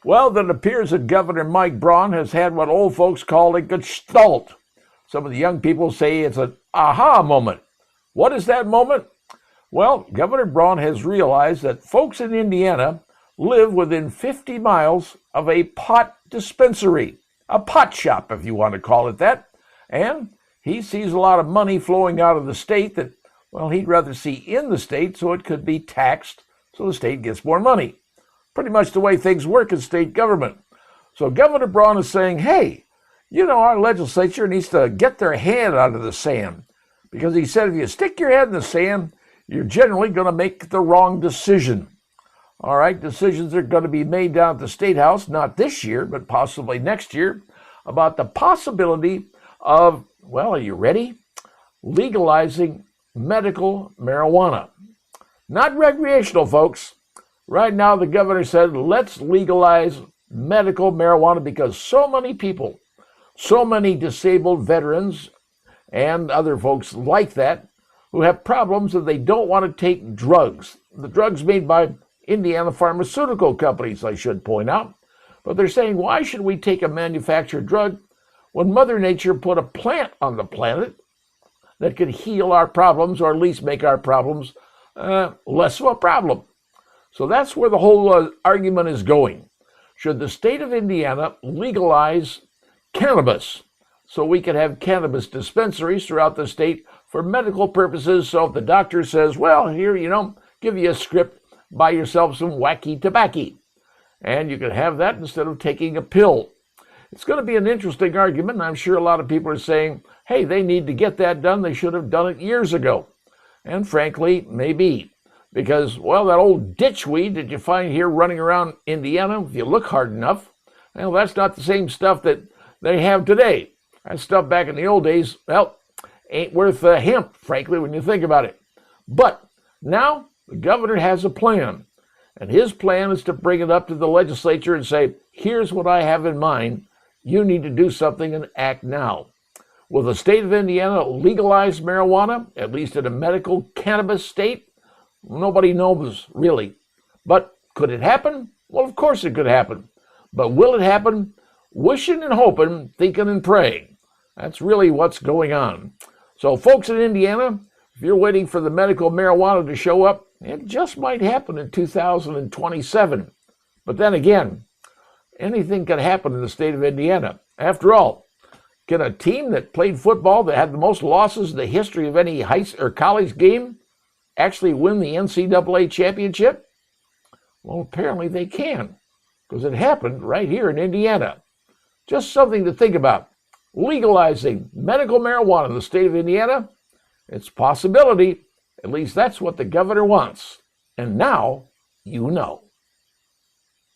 Well, it appears that Governor Mike Braun has had what old folks call a gestalt. Some of the young people say it's an aha moment. What is that moment? Well, Governor Braun has realized that folks in Indiana live within 50 miles of a pot dispensary, a pot shop, if you want to call it that. And he sees a lot of money flowing out of the state that, well, he'd rather see in the state so it could be taxed so the state gets more money. Pretty much the way things work in state government. So Governor Braun is saying, hey, our legislature needs to get their hand out of the sand. Because he said if you stick your head in the sand, you're generally going to make the wrong decision. All right, decisions are going to be made down at the State House, not this year, but possibly next year, about the possibility of, well, are you ready? Legalizing medical marijuana. Not recreational, folks. Right now, the governor said, let's legalize medical marijuana because so many people, so many disabled veterans and other folks like that who have problems that they don't want to take drugs. The drugs made by Indiana pharmaceutical companies, I should point out. But they're saying, why should we take a manufactured drug when Mother Nature put a plant on the planet that could heal our problems or at least make our problems less of a problem? So that's where the whole argument is going. Should the state of Indiana legalize cannabis so we can have cannabis dispensaries throughout the state for medical purposes? So if the doctor says, well, here, give you a script, buy yourself some wacky tobacco, and you can have that instead of taking a pill. It's going to be an interesting argument, and I'm sure a lot of people are saying, hey, they need to get that done. They should have done it years ago. And frankly, maybe. Because, well, that old ditchweed that you find here running around Indiana, if you look hard enough, well, that's not the same stuff that they have today. That stuff back in the old days, well, ain't worth hemp, frankly, when you think about it. But now the governor has a plan, and his plan is to bring it up to the legislature and say, here's what I have in mind. You need to do something and act now. Will the state of Indiana legalize marijuana, at least in a medical cannabis state? Nobody knows, really. But could it happen? Well, of course it could happen. But will it happen? Wishing and hoping, thinking and praying. That's really what's going on. So folks in Indiana, if you're waiting for the medical marijuana to show up, it just might happen in 2027. But then again, anything can happen in the state of Indiana. After all, can a team that played football that had the most losses in the history of any high or college game actually win the NCAA championship? Well, apparently they can, because it happened right here in Indiana. Just something to think about. Legalizing medical marijuana in the state of Indiana, it's a possibility. At least that's what the governor wants. And now you know.